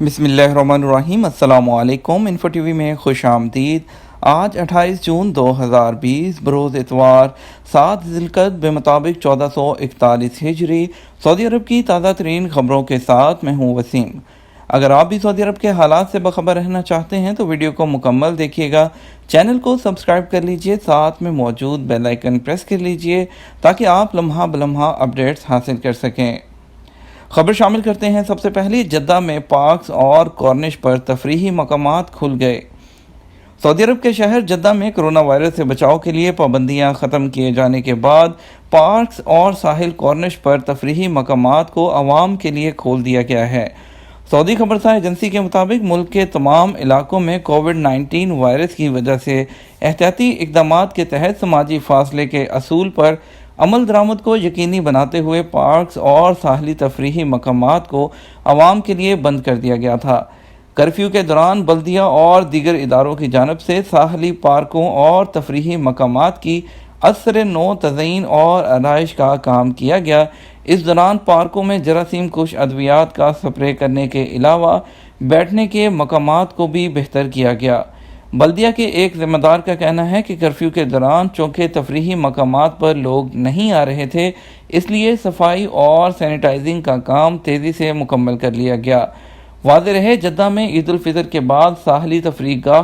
بسم اللہ الرحمن الرحیم۔ السلام علیکم۔ انفو ٹی وی میں خوش آمدید۔ آج 28 جون 2020 بروز اتوار 7 ذی القعدہ بمطابق 1441 ہجری سعودی عرب کی تازہ ترین خبروں کے ساتھ میں ہوں وسیم۔ اگر آپ بھی سعودی عرب کے حالات سے باخبر رہنا چاہتے ہیں تو ویڈیو کو مکمل دیکھیے گا، چینل کو سبسکرائب کر لیجئے، ساتھ میں موجود بیل آئیکن پریس کر لیجئے تاکہ آپ لمحہ بلمحہ اپڈیٹس حاصل کر سکیں۔ خبر شامل کرتے ہیں۔ سب سے پہلے جدہ میں پارکس اور کارنش پر تفریحی مقامات کھل گئے۔ سعودی عرب کے شہر جدہ میں کرونا وائرس سے بچاؤ کے لیے پابندیاں ختم کیے جانے کے بعد پارکس اور ساحل کارنش پر تفریحی مقامات کو عوام کے لیے کھول دیا گیا ہے۔ سعودی خبرساں ایجنسی کے مطابق ملک کے تمام علاقوں میں کووڈ-19 وائرس کی وجہ سے احتیاطی اقدامات کے تحت سماجی فاصلے کے اصول پر عمل درآمد کو یقینی بناتے ہوئے پارکس اور ساحلی تفریحی مقامات کو عوام کے لیے بند کر دیا گیا تھا۔ کرفیو کے دوران بلدیہ اور دیگر اداروں کی جانب سے ساحلی پارکوں اور تفریحی مقامات کی ازسر نو تزئین اور آرائش کا کام کیا گیا۔ اس دوران پارکوں میں جراثیم کش ادویات کا سپرے کرنے کے علاوہ بیٹھنے کے مقامات کو بھی بہتر کیا گیا۔ بلدیہ کے ایک ذمہ دار کا کہنا ہے کہ کرفیو کے دوران چونکہ تفریحی مقامات پر لوگ نہیں آ رہے تھے، اس لیے صفائی اور سینیٹائزنگ کا کام تیزی سے مکمل کر لیا گیا۔ واضح رہے، جدہ میں عید الفطر کے بعد ساحلی تفریح گاہ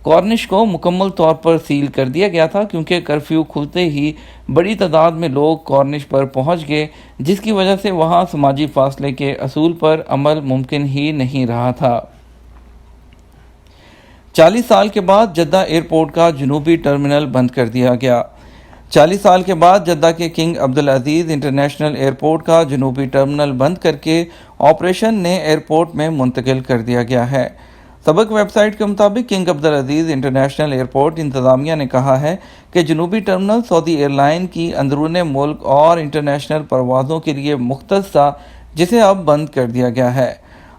کارنش کو مکمل طور پر سیل کر دیا گیا تھا، کیونکہ کرفیو کھلتے ہی بڑی تعداد میں لوگ کارنش پر پہنچ گئے، جس کی وجہ سے وہاں سماجی فاصلے کے اصول پر عمل ممکن ہی نہیں رہا تھا۔ 40 سال کے بعد جدہ ایئرپورٹ کا جنوبی ٹرمینل بند کر دیا گیا۔ 40 سال کے بعد جدہ کے کنگ عبدالعزیز انٹرنیشنل ایئرپورٹ کا جنوبی ٹرمینل بند کر کے آپریشن نئے ایئرپورٹ میں منتقل کر دیا گیا ہے۔ سابق ویب سائٹ کے مطابق کنگ عبدالعزیز انٹرنیشنل ایئرپورٹ انتظامیہ نے کہا ہے کہ جنوبی ٹرمینل سعودی ایئر لائن کی اندرون ملک اور انٹرنیشنل پروازوں کے لیے مختص تھا، جسے اب بند کر دیا گیا ہے۔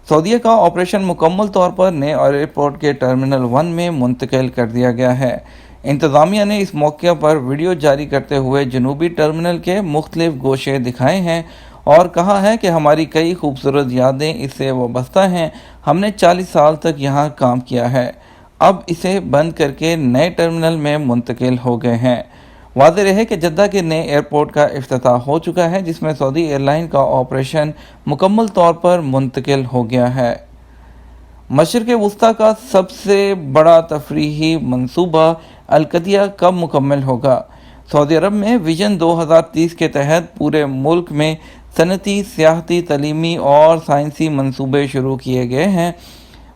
سعودیہ کا آپریشن مکمل طور پر نئے ایئرپورٹ کے ٹرمینل 1 میں منتقل کر دیا گیا ہے۔ انتظامیہ نے اس موقع پر ویڈیو جاری کرتے ہوئے جنوبی ٹرمینل کے مختلف گوشے دکھائے ہیں اور کہا ہے کہ ہماری کئی خوبصورت یادیں اس سے وابستہ ہیں، ہم نے 40 سال تک یہاں کام کیا ہے، اب اسے بند کر کے نئے ٹرمینل میں منتقل ہو گئے ہیں۔ واضح رہے کہ جدہ کے نئے ایئرپورٹ کا افتتاح ہو چکا ہے، جس میں سعودی ایئر لائن کا آپریشن مکمل طور پر منتقل ہو گیا ہے۔ مشرق وسطیٰ کا سب سے بڑا تفریحی منصوبہ القدیہ کب مکمل ہوگا؟ سعودی عرب میں ویژن 2030 کے تحت پورے ملک میں صنعتی، سیاحتی، تعلیمی اور سائنسی منصوبے شروع کیے گئے ہیں۔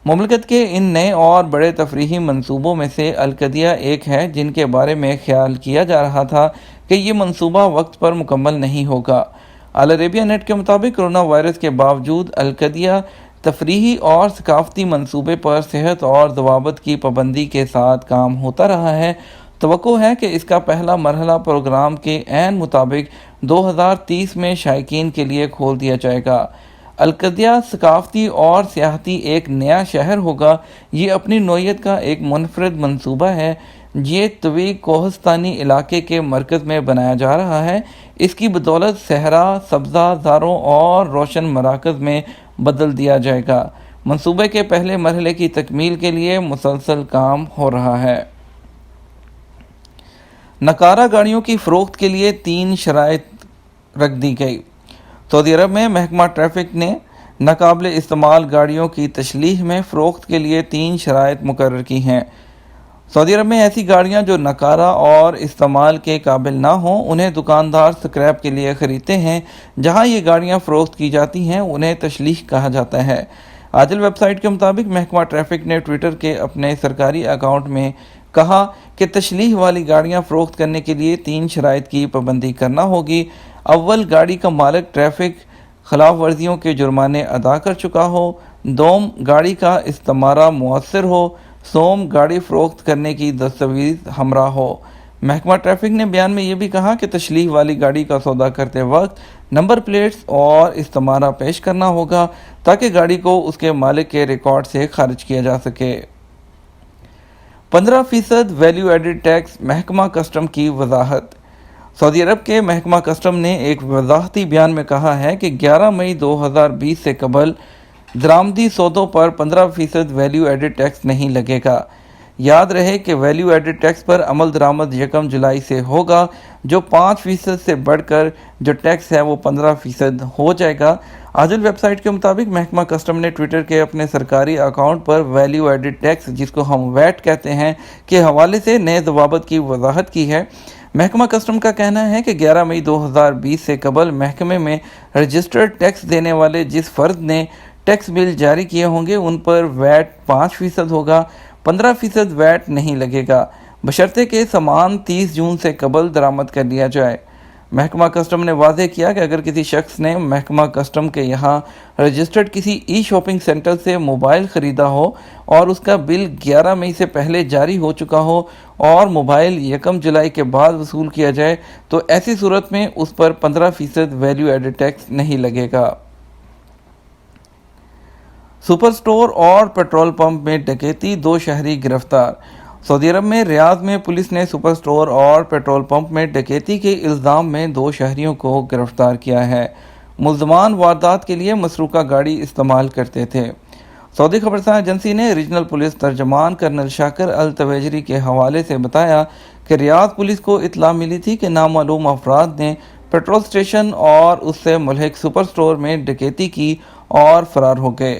مملکت کے ان نئے اور بڑے تفریحی منصوبوں میں سے القدیہ ایک ہے، جن کے بارے میں خیال کیا جا رہا تھا کہ یہ منصوبہ وقت پر مکمل نہیں ہوگا۔ العربیہ نیٹ کے مطابق کرونا وائرس کے باوجود القدیہ تفریحی اور ثقافتی منصوبے پر صحت اور ضوابط کی پابندی کے ساتھ کام ہوتا رہا ہے۔ توقع ہے کہ اس کا پہلا مرحلہ پروگرام کے عین مطابق 2030 میں شائقین کے لیے کھول دیا جائے گا۔ القدیہ ثقافتی اور سیاحتی ایک نیا شہر ہوگا۔ یہ اپنی نوعیت کا ایک منفرد منصوبہ ہے۔ یہ طویل کوہستانی علاقے کے مرکز میں بنایا جا رہا ہے۔ اس کی بدولت صحرا سبزہ زاروں اور روشن مراکز میں بدل دیا جائے گا۔ منصوبے کے پہلے مرحلے کی تکمیل کے لیے مسلسل کام ہو رہا ہے۔ نقارہ گاڑیوں کی فروخت کے لیے 3 شرائط رکھ دی گئی۔ سعودی عرب میں محکمہ ٹریفک نے ناقابل استعمال گاڑیوں کی تشلیح میں فروخت کے لیے 3 شرائط مقرر کی ہیں۔ سعودی عرب میں ایسی گاڑیاں جو ناکارہ اور استعمال کے قابل نہ ہوں، انہیں دکاندار سکریپ کے لیے خریدتے ہیں۔ جہاں یہ گاڑیاں فروخت کی جاتی ہیں، انہیں تشلیح کہا جاتا ہے۔ عاجل ویب سائٹ کے مطابق محکمہ ٹریفک نے ٹویٹر کے اپنے سرکاری اکاؤنٹ میں کہا کہ تشلیح والی گاڑیاں فروخت کرنے کے لیے 3 شرائط کی پابندی کرنا ہوگی۔ اول، گاڑی کا مالک ٹریفک خلاف ورزیوں کے جرمانے ادا کر چکا ہو۔ دوم، گاڑی کا استعمارہ مؤثر ہو۔ سوم، گاڑی فروخت کرنے کی دستاویز ہمراہ ہو۔ محکمہ ٹریفک نے بیان میں یہ بھی کہا کہ تشلیح والی گاڑی کا سودا کرتے وقت نمبر پلیٹس اور استعمارہ پیش کرنا ہوگا تاکہ گاڑی کو اس کے مالک کے ریکارڈ سے خارج کیا جا سکے۔ 15% ویلیو ایڈڈ ٹیکس، محکمہ کسٹم کی وضاحت۔ سعودی عرب کے محکمہ کسٹم نے ایک وضاحتی بیان میں کہا ہے کہ 11 مئی 2020 سے قبل درآمدی سودوں پر 15% ویلیو ایڈڈ ٹیکس نہیں لگے گا۔ یاد رہے کہ ویلیو ایڈڈ ٹیکس پر عمل درآمد 1 جولائی سے ہوگا، جو 5% سے بڑھ کر جو ٹیکس ہے وہ 15% ہو جائے گا۔ عاجل ویب سائٹ کے مطابق محکمہ کسٹم نے ٹویٹر کے اپنے سرکاری اکاؤنٹ پر ویلیو ایڈڈ ٹیکس، جس کو ہم ویٹ کہتے ہیں، کے حوالے سے نئے ضوابط کی وضاحت کی ہے۔ محکمہ کسٹم کا کہنا ہے کہ 11 مئی 2020 سے قبل محکمے میں رجسٹرڈ ٹیکس دینے والے جس فرد نے ٹیکس بل جاری کیے ہوں گے ان پر ویٹ 5% ہوگا، 15% ویٹ نہیں لگے گا، بشرطے کہ سامان 30 جون سے قبل درآمد کر لیا جائے۔ محکمہ کسٹم نے واضح کیا کہ اگر کسی شخص نے محکمہ کسٹم کے یہاں رجسٹرڈ کسی ای شاپنگ سینٹر سے موبائل خریدا ہو اور اس کا بل 11 مئی سے پہلے جاری ہو چکا ہو اور موبائل 1 جولائی کے بعد وصول کیا جائے تو ایسی صورت میں اس پر 15% ویلیو ایڈڈ ٹیکس نہیں لگے گا۔ سپر سٹور اور پیٹرول پمپ میں ڈکیتی، 2 شہری گرفتار۔ سعودی عرب میں ریاض میں پولیس نے سپر سٹور اور پیٹرول پمپ میں ڈکیتی کے الزام میں 2 شہریوں کو گرفتار کیا ہے۔ ملزمان واردات کے لیے مسروقہ گاڑی استعمال کرتے تھے۔ سعودی خبرساں ایجنسی نے ریجنل پولیس ترجمان کرنل شاکر التویجری کے حوالے سے بتایا کہ ریاض پولیس کو اطلاع ملی تھی کہ نامعلوم افراد نے پیٹرول سٹیشن اور اس سے ملحق سپر سٹور میں ڈکیتی کی اور فرار ہو گئے۔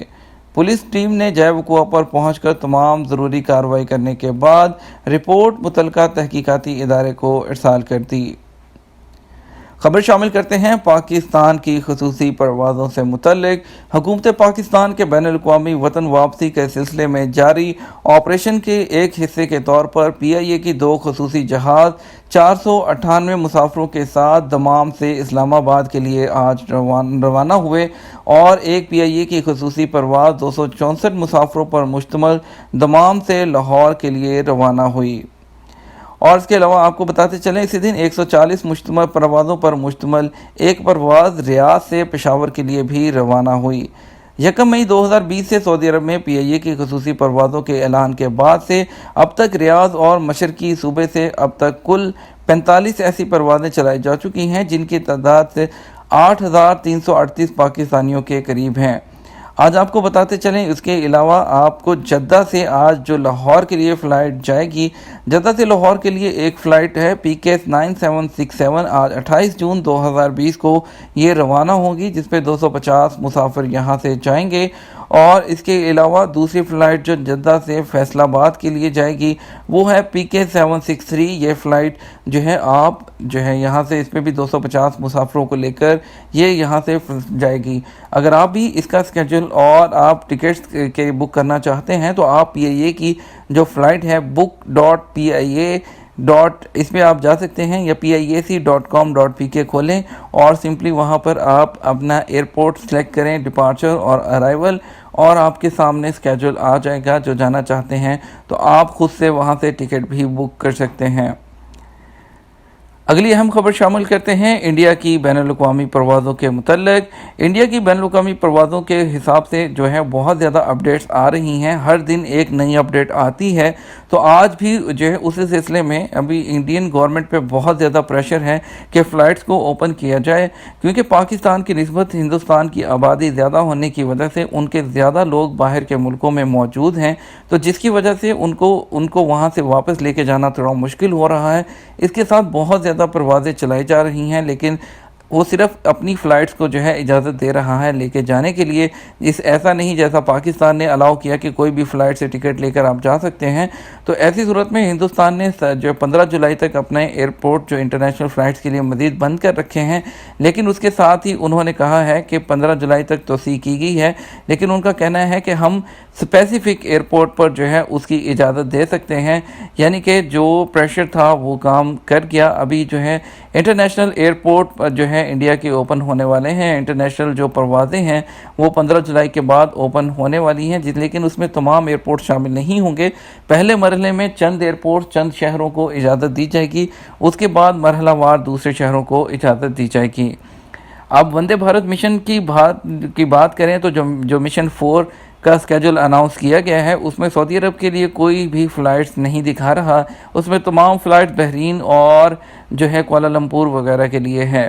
پولیس ٹیم نے جائے وقوع پر پہنچ کر تمام ضروری کارروائی کرنے کے بعد رپورٹ متعلقہ تحقیقاتی ادارے کو ارسال کر دی۔ خبر شامل کرتے ہیں پاکستان کی خصوصی پروازوں سے متعلق۔ حکومت پاکستان کے بین الاقوامی وطن واپسی کے سلسلے میں جاری آپریشن کے ایک حصے کے طور پر پی آئی اے کی 2 خصوصی جہاز 498 مسافروں کے ساتھ دمام سے اسلام آباد کے لیے آج روانہ ہوئے اور ایک پی آئی اے کی خصوصی پرواز 264 مسافروں پر مشتمل دمام سے لاہور کے لیے روانہ ہوئی۔ اور اس کے علاوہ آپ کو بتاتے چلیں اسی دن 140 مشتمل پروازوں پر مشتمل ایک پرواز ریاض سے پشاور کے لیے بھی روانہ ہوئی۔ 1 مئی 2020 سے سعودی عرب میں پی آئی اے کی خصوصی پروازوں کے اعلان کے بعد سے اب تک ریاض اور مشرقی صوبے سے اب تک کل 45 ایسی پروازیں چلائی جا چکی ہیں، جن کی تعداد سے 8,338 پاکستانیوں کے قریب ہیں۔ آج آپ کو بتاتے چلیں اس کے علاوہ آپ کو جدہ سے آج جو لاہور کے لیے فلائٹ جائے گی، جدہ سے لاہور کے لیے ایک فلائٹ ہے PK 9767، آج 28 جون 2020 کو یہ روانہ ہوگی، جس پہ 250 مسافر یہاں سے جائیں گے۔ اور اس کے علاوہ دوسری فلائٹ جو جدہ سے فیصل آباد کے لیے جائے گی وہ ہے PK 763۔ یہ فلائٹ جو ہے آپ جو ہے یہاں سے اس پہ بھی 250 مسافروں کو لے کر یہ یہاں سے جائے گی۔ اگر آپ بھی اس کا اسکیجول اور آپ ٹکٹس کے بک کرنا چاہتے ہیں تو آپ پی آئی اے کی جو فلائٹ ہے book.pia اس پہ آپ جا سکتے ہیں یا piac.com.pk کھولیں اور سمپلی وہاں پر آپ اپنا ایئرپورٹ سلیکٹ کریں، ڈپارچر اور ارائیول، اور آپ کے سامنے اسکیجول آ جائے گا جو جانا چاہتے ہیں تو آپ خود سے وہاں سے ٹکٹ بھی بک کر سکتے ہیں۔ اگلی اہم خبر شامل کرتے ہیں انڈیا کی بین الاقوامی پروازوں کے متعلق۔ انڈیا کی بین الاقوامی پروازوں کے حساب سے جو ہے بہت زیادہ اپڈیٹس آ رہی ہیں، ہر دن ایک نئی اپڈیٹ آتی ہے۔ تو آج بھی جو ہے اس سلسلے میں ابھی انڈین گورنمنٹ پہ بہت زیادہ پریشر ہے کہ فلائٹس کو اوپن کیا جائے، کیونکہ پاکستان کی نسبت ہندوستان کی آبادی زیادہ ہونے کی وجہ سے ان کے زیادہ لوگ باہر کے ملکوں میں موجود ہیں، تو جس کی وجہ سے ان کو وہاں سے واپس لے کے جانا تھوڑا مشکل ہو رہا ہے۔ اس کے ساتھ بہت زیادہ پروازیں چلائی جا رہی ہیں، لیکن وہ صرف اپنی فلائٹس کو جو ہے اجازت دے رہا ہے لے کے جانے کے لیے۔ ایسا نہیں جیسا پاکستان نے الاؤ کیا کہ کوئی بھی فلائٹ سے ٹکٹ لے کر آپ جا سکتے ہیں۔ تو ایسی صورت میں ہندوستان نے جو 15 جولائی تک اپنے ایئرپورٹ جو انٹرنیشنل فلائٹس کے لیے مزید بند کر رکھے ہیں، لیکن اس کے ساتھ ہی انہوں نے کہا ہے کہ 15 جولائی تک توسیع کی گئی ہے، لیکن ان کا کہنا ہے کہ ہم اسپیسیفک ایئرپورٹ پر جو ہے اس کی اجازت دے سکتے ہیں، یعنی کہ جو پریشر تھا وہ کام کر گیا۔ ابھی جو ہے انٹرنیشنل ایئرپورٹ پر جو ہے انڈیا کے اوپن ہونے والے ہیں، انٹرنیشنل جو پروازیں ہیں وہ 15 جولائی کے بعد اوپن ہونے والی ہیں، لیکن اس میں تمام ایئرپورٹ شامل نہیں ہوں گے۔ پہلے مرحلے میں چند ایئرپورٹ چند شہروں کو اجازت دی جائے گی، اس کے بعد مرحلہ وار دوسرے شہروں کو اجازت دی جائے گی۔ اب وندے بھارت مشن کی بات کریں تو جو مشن 4 کا اسکیجول اناؤنس کیا گیا ہے اس میں سعودی عرب کے لیے کوئی بھی فلائٹس نہیں دکھا رہا، اس میں تمام فلائٹ بحرین اور جو ہے کوالالمپور وغیرہ کے لیے ہے۔